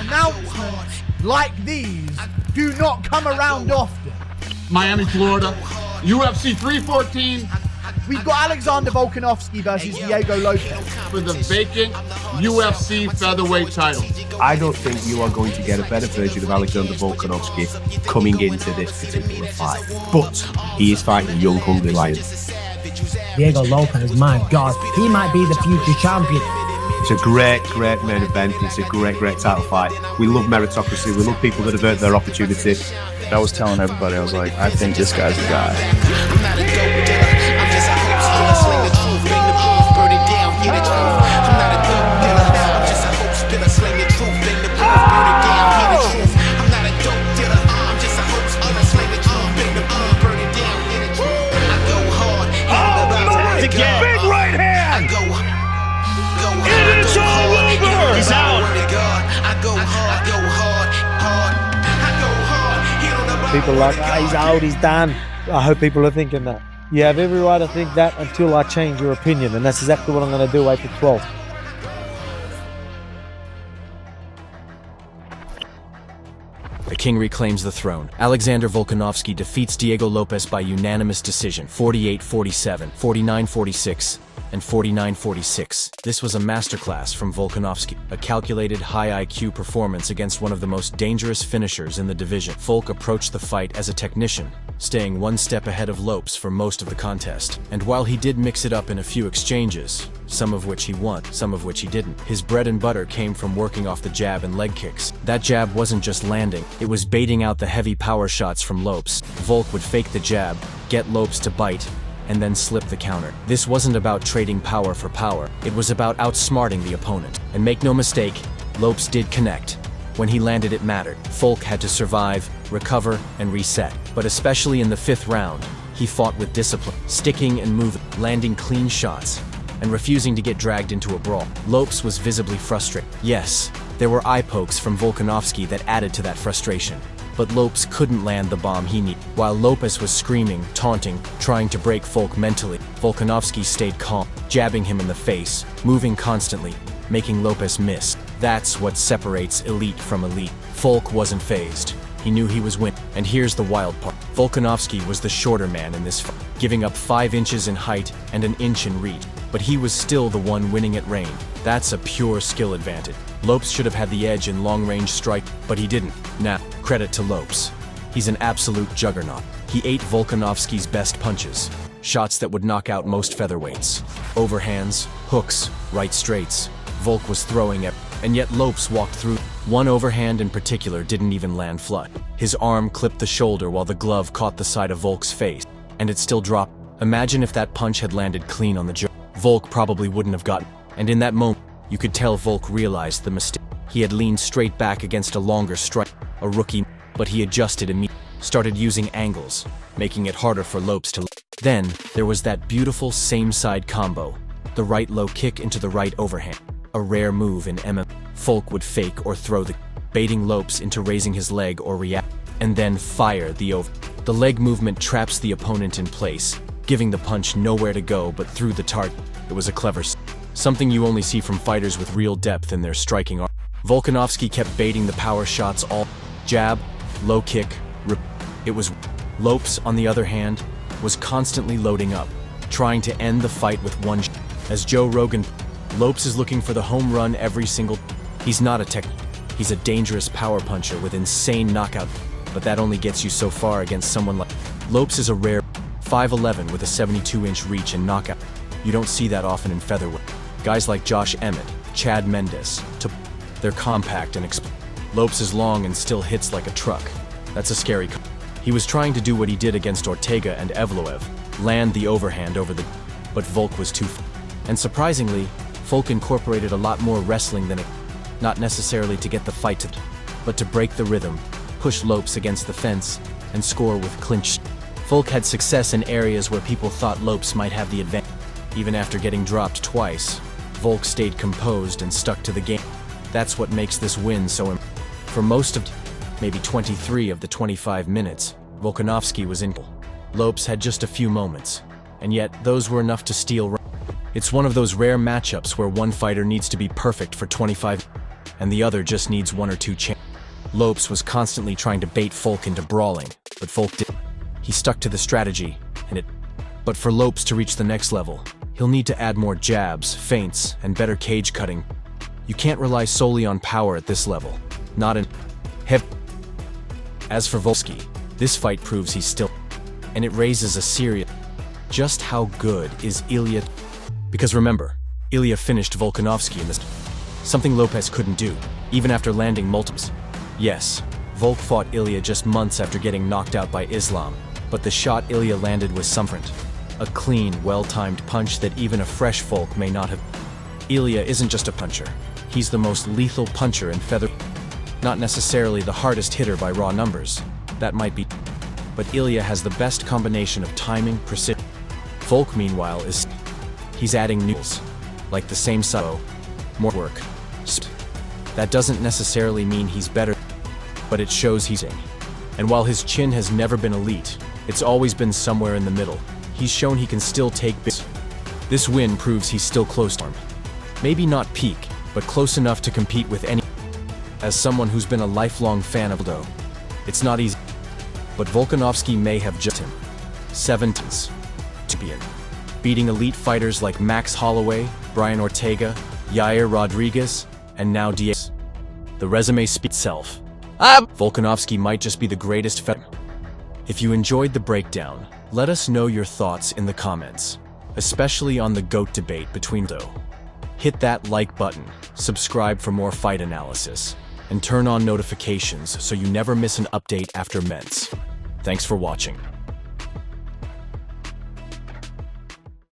Announcements like these do not come around often. Miami, Florida, UFC 314. We've got Alexander Volkanovski versus Diego Lopes for the vacant UFC featherweight title. I don't think you are going to get a better version of Alexander Volkanovski coming into this particular fight. But he is fighting a young, hungry lion. Diego Lopes, my God, he might be the future champion. It's a great main event. It's a great title fight. We love meritocracy. We love people that have earned their opportunity. I was telling everybody, I was like, I think this guy's the guy. Again. Big right hand! And it's all over! He's out! People are like, he's out, he's done. I hope people are thinking that. You have every right to think that until I change your opinion, and that's exactly what I'm going to do April 12th. The king reclaims the throne. Alexander Volkanovski defeats Diego Lopes by unanimous decision, 48-47, 49-46, and 49-46. This was a masterclass from Volkanovski, a calculated high IQ performance against one of the most dangerous finishers in the division. Volk approached the fight as a technician, staying one step ahead of Lopes for most of the contest. And while he did mix it up in a few exchanges, some of which he won, some of which he didn't, his bread and butter came from working off the jab and leg kicks. That jab wasn't just landing, it was baiting out the heavy power shots from Lopes. Volk would fake the jab, get Lopes to bite, and then slip the counter. This wasn't about trading power for power, it was about outsmarting the opponent. And make no mistake, Lopes did connect. When he landed, it mattered. Volk had to survive, recover, and reset. But especially in the fifth round, he fought with discipline, sticking and moving, landing clean shots, and refusing to get dragged into a brawl. Lopes was visibly frustrated. Yes, there were eye pokes from Volkanovski that added to that frustration. But Lopes couldn't land the bomb he needed. While Lopes was screaming, taunting, trying to break Volk mentally, Volkanovski stayed calm, jabbing him in the face, moving constantly, making Lopes miss. That's what separates elite from elite. Volk wasn't fazed. He knew he was winning. And here's the wild part. Volkanovski was the shorter man in this fight, giving up 5 inches in height and an inch in reach. But he was still the one winning at range. That's a pure skill advantage. Lopes should have had the edge in long-range strike, but he didn't. Now, credit to Lopes. He's an absolute juggernaut. He ate Volkanovski's best punches, shots that would knock out most featherweights. Overhands, hooks, right straights. Volk was throwing and yet Lopes walked through. One overhand in particular didn't even land flat. His arm clipped the shoulder while the glove caught the side of Volk's face, and it still dropped. Imagine if that punch had landed clean on the jaw. Volk probably wouldn't have gotten. And in that moment, you could tell Volk realized the mistake. He had leaned straight back against a longer strike, a rookie, but he adjusted immediately, started using angles, making it harder for Lopes to. Then, there was that beautiful same-side combo, the right low kick into the right overhand, a rare move in MMA. Volk would fake or throw the, baiting Lopes into raising his leg or react, and then fire the over. The leg movement traps the opponent in place, giving the punch nowhere to go but through the target. It was a clever something you only see from fighters with real depth in their striking arm. Volkanovski kept baiting the power shots all jab, low kick, rip. It was Lopes, on the other hand, was constantly loading up, trying to end the fight with one. As Joe Rogan, Lopes is looking for the home run every single. He's not a tech. He's a dangerous power puncher with insane knockout, but that only gets you so far against someone like Lopes. Is a rare 5'11" with a 72-inch reach and knockout. You don't see that often in featherweight. Guys like Josh Emmett, Chad Mendes, they're compact and Lopes is long and still hits like a truck. That's a scary. He was trying to do what he did against Ortega and Evloev, land the overhand over the, but Volk was too. And surprisingly, Volk incorporated a lot more wrestling than it, not necessarily to get the fight to, but to break the rhythm, push Lopes against the fence, and score with clinch. Volk had success in areas where people thought Lopes might have the advantage. Even after getting dropped twice, Volk stayed composed and stuck to the game. That's what makes this win so important. For most of, maybe 23 of the 25 minutes, Volkanovski was in. Lopes had just a few moments, and yet those were enough to steal. It's one of those rare matchups where one fighter needs to be perfect for 25. and the other just needs 1 or 2 chances. Lopes was constantly trying to bait Volk into brawling, but Volk didn't. He stuck to the strategy, But for Lopes to reach the next level, he'll need to add more jabs, feints, and better cage cutting. You can't rely solely on power at this level, not in heavy. As for Volkanovski, this fight proves he's still, and it raises a serious, just how good is Ilia? Because remember, Ilia finished Volkanovski in this, something Lopes couldn't do, even after landing multiples. Yes, Volk fought Ilia just months after getting knocked out by Islam, but the shot Ilia landed was different. A clean, well-timed punch that even a fresh Volk may not have. Ilia isn't just a puncher. He's the most lethal puncher in featherweight. Not necessarily the hardest hitter by raw numbers. That might be. But Ilia has the best combination of timing, precision. Volk, meanwhile, he's adding noodles, like the same silo, more work. That doesn't necessarily mean he's better, but it shows he's in. And while his chin has never been elite, it's always been somewhere in the middle. He's shown he can still take big. This win proves he's still close to him. Maybe not peak, but close enough to compete with any. As someone who's been a lifelong fan of Aldo, it's not easy. But Volkanovski may have just him. 7 times. Champion. Beating elite fighters like Max Holloway, Brian Ortega, Yair Rodriguez, and now Diego. The resume speaks itself. Volkanovski might just be the greatest fighter. If you enjoyed the breakdown, let us know your thoughts in the comments, especially on the GOAT debate between Aldo. Hit that like button, subscribe for more fight analysis, and turn on notifications so you never miss an update after Ments. Thanks for watching.